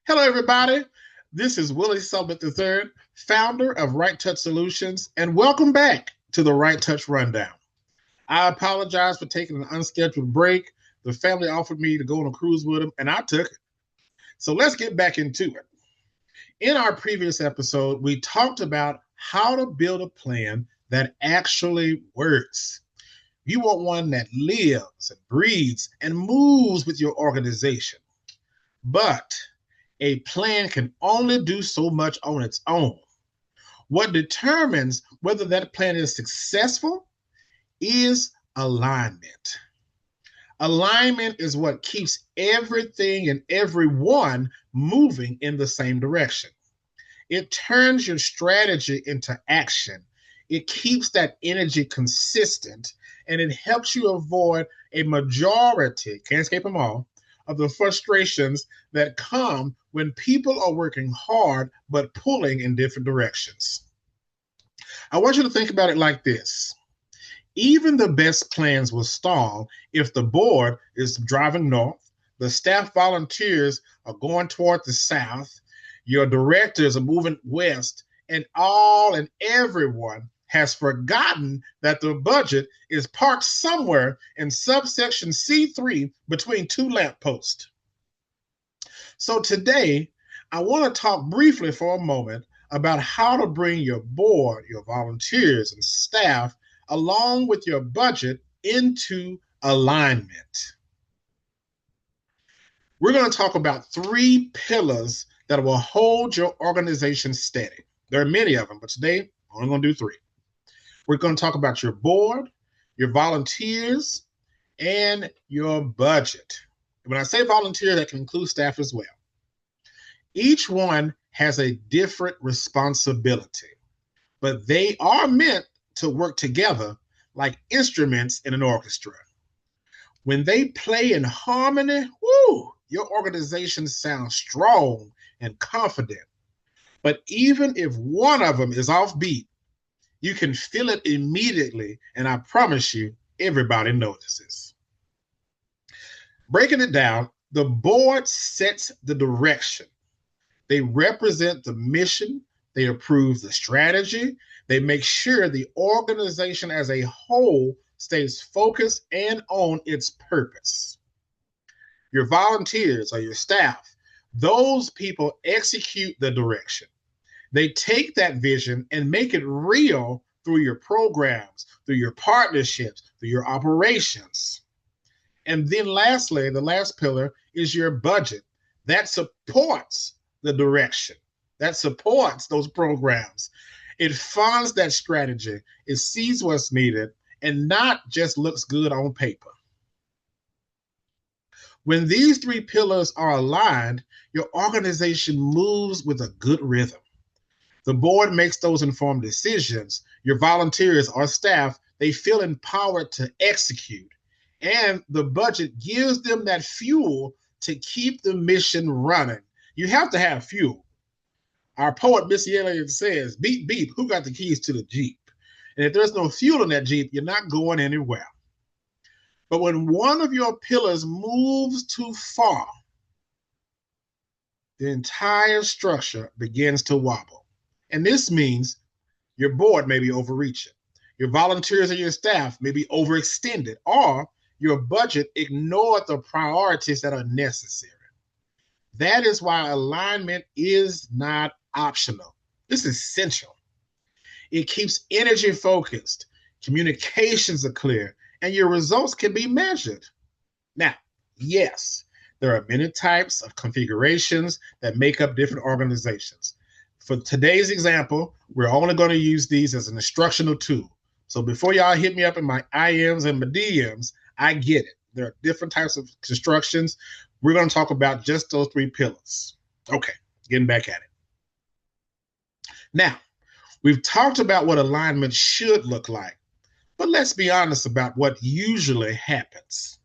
Hello, everybody. This is Willie Sublet III, founder of RightTouch Solutions, and welcome back to the RightTouch Rundown. I apologize for taking an unscheduled break. The family offered me to go on a cruise with them, and I took it. So let's get back into it. In our previous episode, we talked about how to build a plan that actually works. You want one that lives and breathes and moves with your organization. But a plan can only do so much on its own. What determines whether that plan is successful is alignment. Alignment is what keeps everything and everyone moving in the same direction. It turns your strategy into action. It keeps that energy consistent, and it helps you avoid a majority, can't escape them all, of the frustrations that come when people are working hard but pulling in different directions. I want you to think about it like this. Even the best plans will stall if the board is driving north, the staff volunteers are going toward the south, your directors are moving west, and all and everyone has forgotten that the budget is parked somewhere in subsection C3 between two lampposts. So today, I want to talk briefly for a moment about how to bring your board, your volunteers, and staff along with your budget into alignment. We're going to talk about 3 pillars that will hold your organization steady. There are many of them, but today I'm only going to do 3. We're going to talk about your board, your volunteers, and your budget. When I say volunteer, that can include staff as well. Each one has a different responsibility, but they are meant to work together like instruments in an orchestra. When they play in harmony, your organization sounds strong and confident. But even if one of them is offbeat, you can feel it immediately, and I promise you, everybody notices. Breaking it down, the board sets the direction. They represent the mission, they approve the strategy, they make sure the organization as a whole stays focused and on its purpose. Your volunteers or your staff, those people execute the direction. They take that vision and make it real through your programs, through your partnerships, through your operations. And then lastly, the last pillar is your budget. That supports the direction. That supports those programs. It funds that strategy. It sees what's needed and not just looks good on paper. When these 3 pillars are aligned, your organization moves with a good rhythm. The board makes those informed decisions. Your volunteers or staff, they feel empowered to execute. And the budget gives them that fuel to keep the mission running. You have to have fuel. Our poet, Missy Elliott, says, beep, beep, who got the keys to the Jeep? And if there's no fuel in that Jeep, you're not going anywhere. But when one of your pillars moves too far, the entire structure begins to wobble. And this means your board may be overreaching. Your volunteers and your staff may be overextended, or your budget ignored the priorities that are necessary. That is why alignment is not optional. It's essential. It keeps energy focused, communications are clear, and your results can be measured. Now, yes, there are many types of configurations that make up different organizations. For today's example, we're only going to use these as an instructional tool. So before y'all hit me up in my IMs and my DMs, I get it. There are different types of constructions. We're going to talk about just those 3 pillars. Okay, getting back at it. Now, we've talked about what alignment should look like, but let's be honest about what usually happens.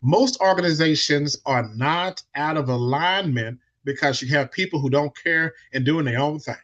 Most organizations are not out of alignment because you have people who don't care and doing their own thing.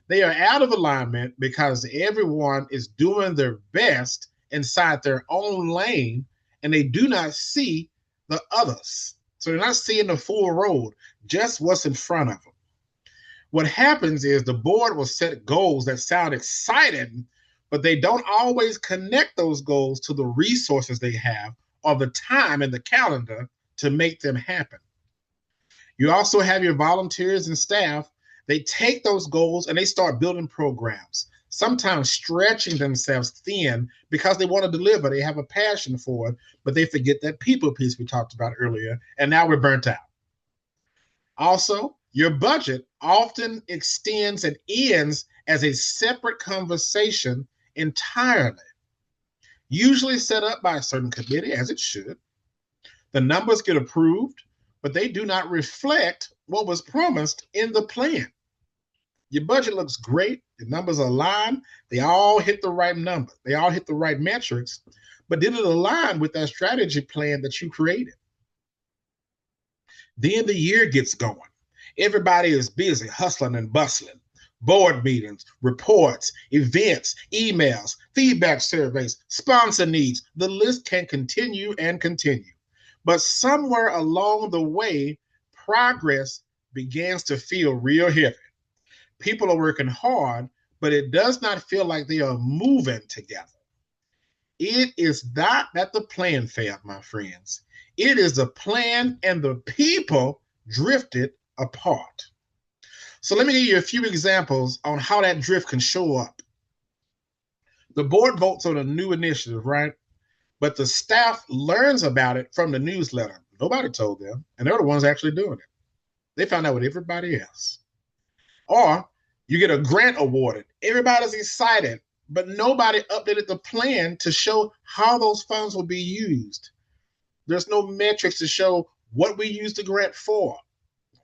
They are out of alignment because everyone is doing their best inside their own lane and they do not see the others. So they're not seeing the full road, just what's in front of them. What happens is the board will set goals that sound exciting, but they don't always connect those goals to the resources they have or the time in the calendar to make them happen. You also have your volunteers and staff. They take those goals and they start building programs, sometimes stretching themselves thin because they want to deliver. They have a passion for it, but they forget that people piece we talked about earlier, and now we're burnt out. Also, your budget often extends and ends as a separate conversation entirely, usually set up by a certain committee, as it should. The numbers get approved, but they do not reflect what was promised in the plan. Your budget looks great, the numbers align, they all hit the right number, they all hit the right metrics, but did it align with that strategy plan that you created? Then the year gets going. Everybody is busy, hustling and bustling. Board meetings, reports, events, emails, feedback surveys, sponsor needs. The list can continue and continue. But somewhere along the way, progress begins to feel real heavy. People are working hard, but it does not feel like they are moving together. It is not that the plan failed, my friends. It is the plan and the people drifted apart. So let me give you a few examples on how that drift can show up. The board votes on a new initiative, right? But the staff learns about it from the newsletter. Nobody told them, and they're the ones actually doing it. They found out with everybody else. Or you get a grant awarded. Everybody's excited, but nobody updated the plan to show how those funds will be used. There's no metrics to show what we use the grant for.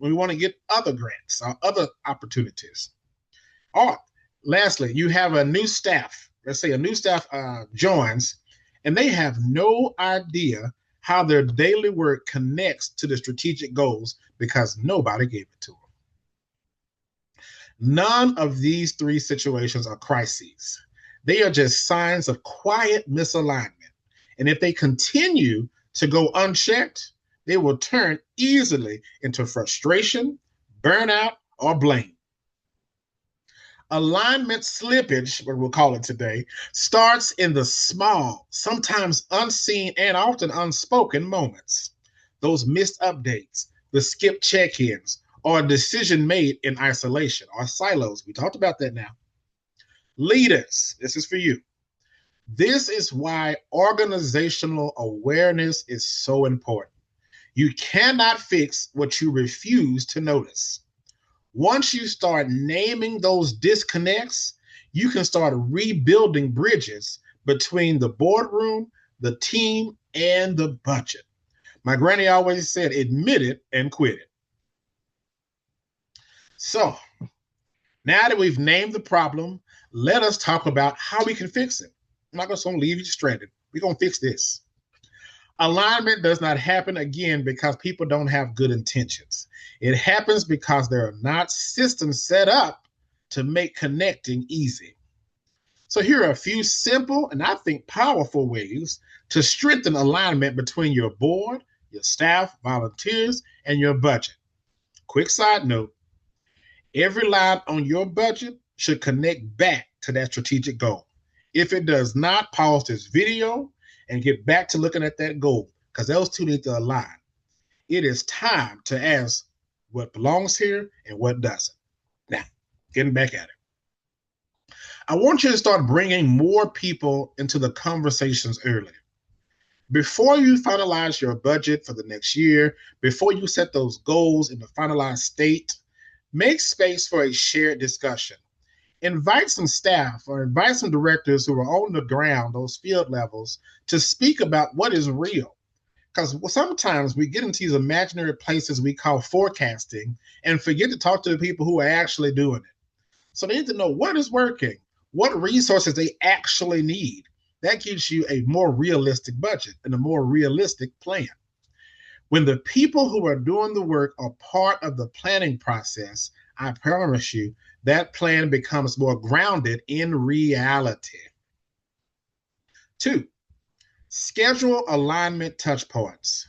We want to get other grants or other opportunities. Or lastly, you have a new staff. Let's say a new staff joins, and they have no idea how their daily work connects to the strategic goals because nobody gave it to them. None of these three situations are crises. They are just signs of quiet misalignment. And if they continue to go unchecked, they will turn easily into frustration, burnout, or blame. Alignment slippage, what we'll call it today, starts in the small, sometimes unseen and often unspoken moments. Those missed updates, the skipped check-ins, or a decision made in isolation or silos. We talked about that now. Leaders, this is for you. This is why organizational awareness is so important. You cannot fix what you refuse to notice. Once you start naming those disconnects, you can start rebuilding bridges between the boardroom, the team, and the budget. My granny always said, admit it and quit it. So now that we've named the problem, let us talk about how we can fix it. I'm not just going to leave you stranded. We're going to fix this. Alignment does not happen, again, because people don't have good intentions. It happens because there are not systems set up to make connecting easy. So here are a few simple and I think powerful ways to strengthen alignment between your board, your staff, volunteers, and your budget. Quick side note, every line on your budget should connect back to that strategic goal. If it does not, pause this video and get back to looking at that goal because those two need to align. It is time to ask what belongs here and what doesn't. Now, getting back at it. I want you to start bringing more people into the conversations early. Before you finalize your budget for the next year, before you set those goals in the finalized state, make space for a shared discussion. Invite some staff or invite some directors who are on the ground, those field levels, to speak about what is real. Because sometimes we get into these imaginary places we call forecasting and forget to talk to the people who are actually doing it. So they need to know what is working, what resources they actually need. That gives you a more realistic budget and a more realistic plan. When the people who are doing the work are part of the planning process, I promise you, that plan becomes more grounded in reality. 2, schedule alignment touch points.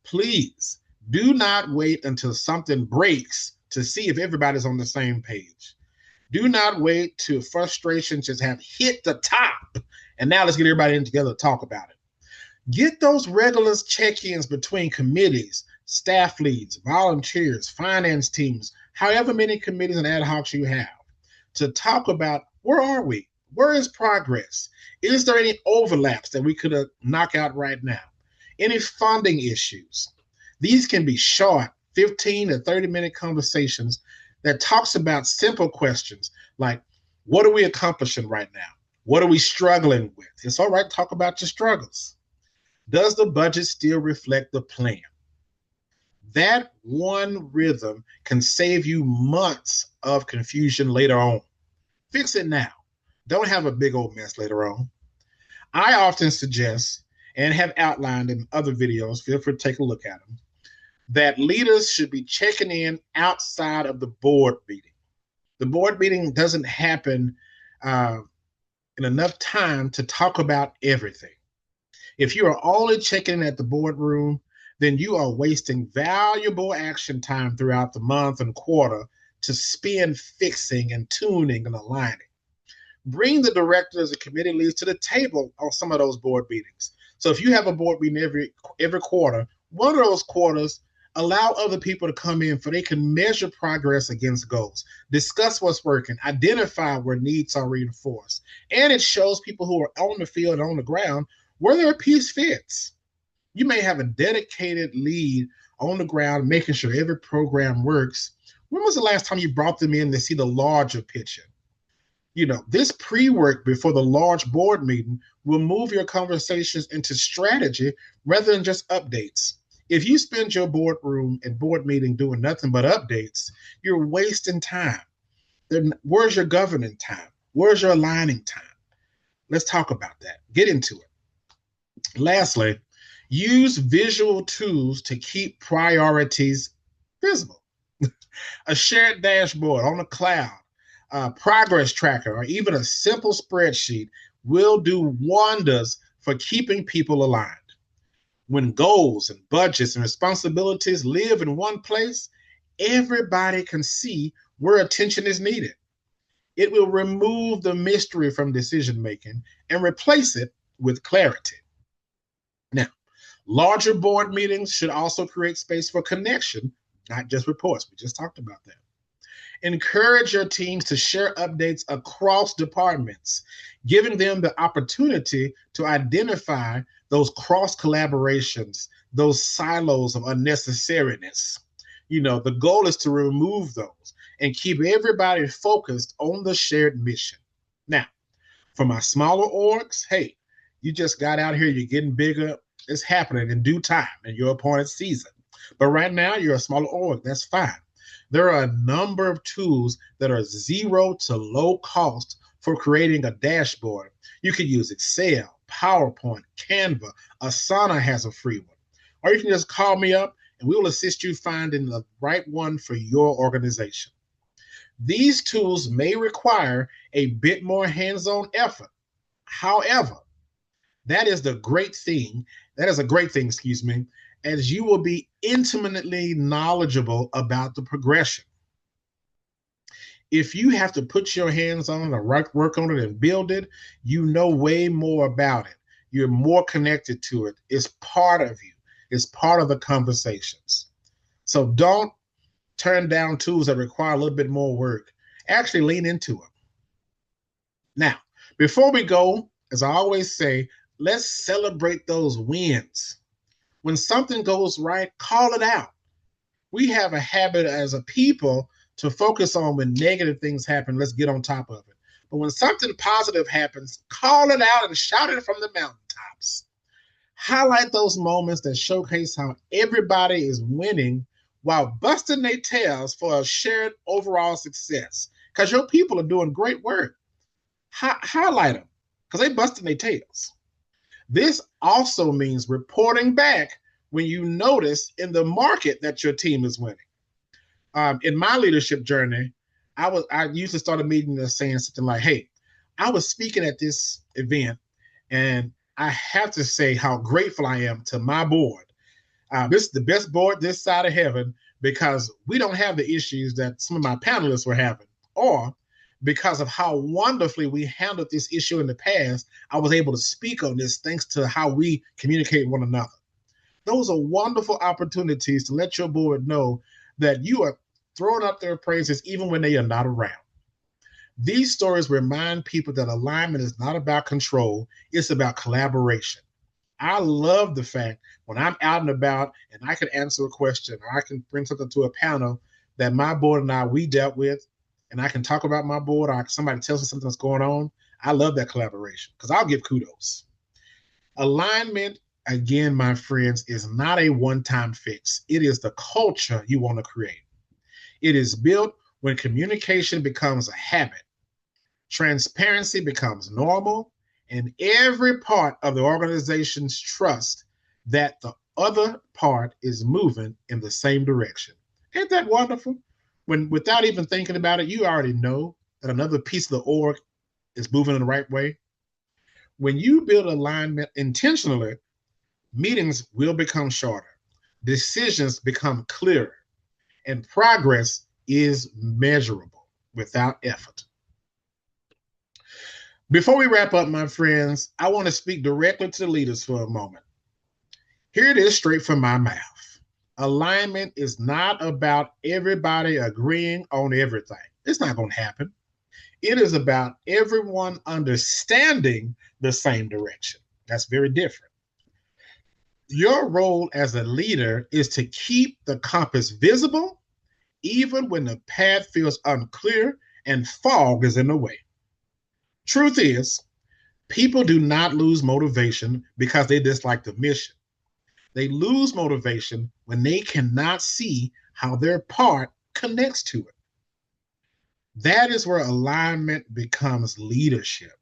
Please Do not wait until something breaks to see if everybody's on the same page. Do not wait till frustration just have hit the top and now let's get everybody in together to talk about it. Get those regular check-ins between committees, staff leads, volunteers, finance teams, however many committees and ad hocs you have, to talk about where are we? Where is progress? Is there any overlaps that we could knock out right now? Any funding issues? These can be short, 15 to 30-minute conversations that talks about simple questions like, what are we accomplishing right now? What are we struggling with? It's all right to talk about your struggles. Does the budget still reflect the plan? That one rhythm can save you months of confusion later on. Fix it now. Don't have a big old mess later on. I often suggest, and have outlined in other videos, feel free to take a look at them, that leaders should be checking in outside of the board meeting. The board meeting doesn't happen in enough time to talk about everything. If you are only checking in at the boardroom, then you are wasting valuable action time throughout the month and quarter to spend fixing and tuning and aligning. Bring the directors and committee leads to the table on some of those board meetings. So if you have a board meeting every quarter, one of those quarters, allow other people to come in so they can measure progress against goals, discuss what's working, identify where needs are reinforced. And it shows people who are on the field and on the ground where their piece fits. You may have a dedicated lead on the ground, making sure every program works. When was the last time you brought them in to see the larger picture? This pre-work before the large board meeting will move your conversations into strategy rather than just updates. If you spend your boardroom and board meeting doing nothing but updates, you're wasting time. Then where's your governing time? Where's your aligning time? Let's talk about that. Get into it. Lastly, use visual tools to keep priorities visible. A shared dashboard on the cloud, a progress tracker, or even a simple spreadsheet will do wonders for keeping people aligned. When goals and budgets and responsibilities live in one place, everybody can see where attention is needed. It will remove the mystery from decision making and replace it with clarity. Now, larger board meetings should also create space for connection, not just reports. We just talked about that. Encourage your teams to share updates across departments, giving them the opportunity to identify those cross collaborations, those silos of unnecessariness. The goal is to remove those and keep everybody focused on the shared mission. Now, for my smaller orgs, hey, you just got out here, you're getting bigger. It's happening in due time in your appointed season. But right now, you're a smaller org. That's fine. There are a number of tools that are zero to low cost for creating a dashboard. You can use Excel, PowerPoint, Canva. Asana has a free one. Or you can just call me up and we will assist you finding the right one for your organization. These tools may require a bit more hands-on effort. However, that is a great thing, as you will be intimately knowledgeable about the progression. If you have to put your hands on it or work on it and build it, you know way more about it. You're more connected to it. It's part of you. It's part of the conversations. So don't turn down tools that require a little bit more work. Actually lean into them. Now, before we go, as I always say, let's celebrate those wins. When something goes right, call it out. We have a habit as a people to focus on when negative things happen, let's get on top of it. But when something positive happens, call it out and shout it from the mountaintops. Highlight those moments that showcase how everybody is winning while busting their tails for a shared overall success. Because your people are doing great work. Highlight them because they busting their tails. This also means reporting back when you notice in the market that your team is winning. In my leadership journey, I used to start a meeting and saying something like, hey, I was speaking at this event and I have to say how grateful I am to my board. This is the best board this side of heaven because we don't have the issues that some of my panelists were having, or because of how wonderfully we handled this issue in the past, I was able to speak on this thanks to how we communicate with one another. Those are wonderful opportunities to let your board know that you are throwing up their praises even when they are not around. These stories remind people that alignment is not about control, it's about collaboration. I love the fact when I'm out and about and I can answer a question or I can bring something to a panel that my board and we dealt with, and I can talk about my board or somebody tells me something that's going on. I love that collaboration because I'll give kudos. Alignment, again, my friends, is not a one-time fix. It is the culture you want to create. It is built when communication becomes a habit, transparency becomes normal, and every part of the organization's trust that the other part is moving in the same direction. Ain't that wonderful? When without even thinking about it, you already know that another piece of the org is moving in the right way. When you build alignment intentionally, meetings will become shorter, decisions become clearer, and progress is measurable without effort. Before we wrap up, my friends, I want to speak directly to the leaders for a moment. Here it is straight from my mouth. Alignment is not about everybody agreeing on everything. It's not going to happen. It is about everyone understanding the same direction. That's very different. Your role as a leader is to keep the compass visible, even when the path feels unclear and fog is in the way. Truth is, people do not lose motivation because they dislike the mission. They lose motivation when they cannot see how their part connects to it. That is where alignment becomes leadership.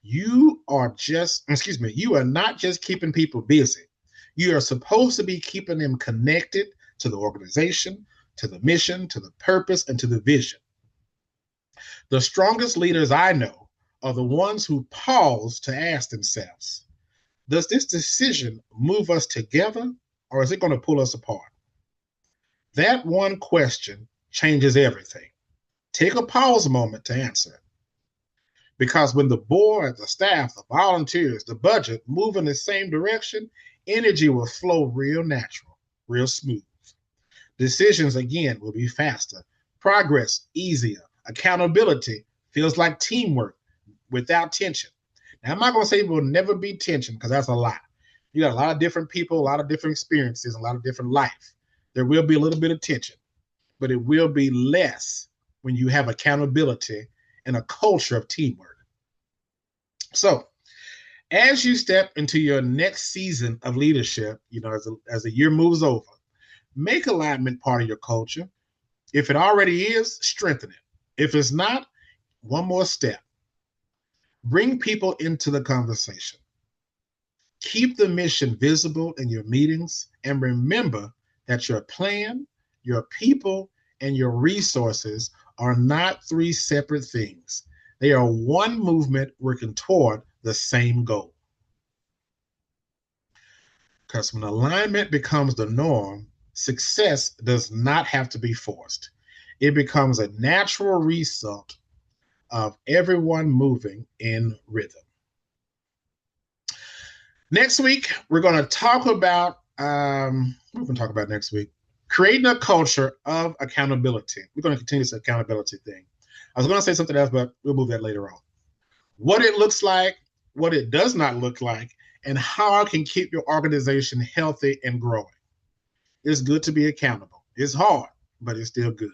You are not just keeping people busy. You are supposed to be keeping them connected to the organization, to the mission, to the purpose, and to the vision. The strongest leaders I know are the ones who pause to ask themselves, does this decision move us together or is it going to pull us apart? That one question changes everything. Take a pause moment to answer it. Because when the board, the staff, the volunteers, the budget move in the same direction, energy will flow real natural, real smooth. Decisions, again, will be faster. Progress, easier. Accountability feels like teamwork without tension. Now, I'm not going to say it will never be tension because that's a lie. You got a lot of different people, a lot of different experiences, a lot of different life. There will be a little bit of tension, but it will be less when you have accountability and a culture of teamwork. So, as you step into your next season of leadership, as the year moves over, make alignment part of your culture. If it already is, strengthen it. If it's not, one more step. Bring people into the conversation. Keep the mission visible in your meetings, and remember that your plan, your people, and your resources are not three separate things. They are one movement working toward the same goal. Because when alignment becomes the norm, success does not have to be forced. It becomes a natural result of everyone moving in rhythm. Next week, we're going to talk about, next week? Creating a culture of accountability. We're going to continue this accountability thing. I was going to say something else, but we'll move that later on. What it looks like, what it does not look like, and how I can keep your organization healthy and growing. It's good to be accountable. It's hard, but it's still good.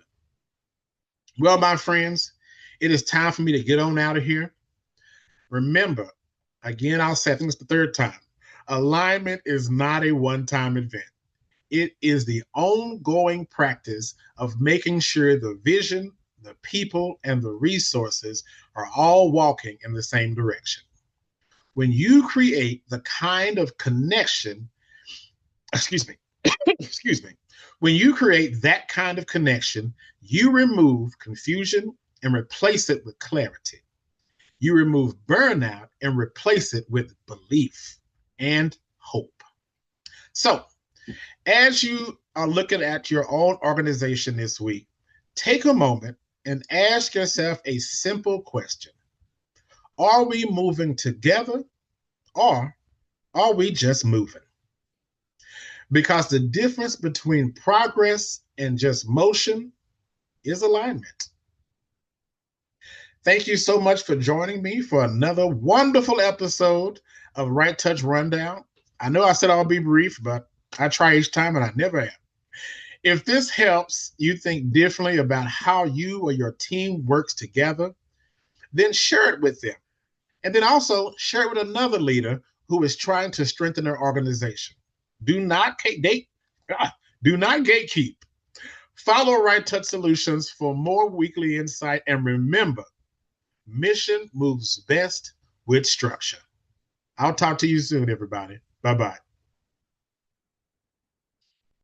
Well, my friends, it is time for me to get on out of here. Remember, again, I'll say, I think it's the third time, alignment is not a one-time event. It is the ongoing practice of making sure the vision, the people, and the resources are all walking in the same direction. When you create the kind of connection, when you create that kind of connection, you remove confusion and replace it with clarity. You remove burnout and replace it with belief and hope. So, As you are looking at your own organization this week, take a moment and ask yourself a simple question. Are we moving together or are we just moving? Because the difference between progress and just motion is alignment. Thank you so much for joining me for another wonderful episode of Right Touch Rundown. I know I said I'll be brief, but I try each time and I never am. If this helps you think differently about how you or your team works together, then share it with them. And then also share it with another leader who is trying to strengthen their organization. Do not gatekeep. Follow RightTouch Solutions for more weekly insight. And remember, mission moves best with structure. I'll talk to you soon, everybody. Bye-bye.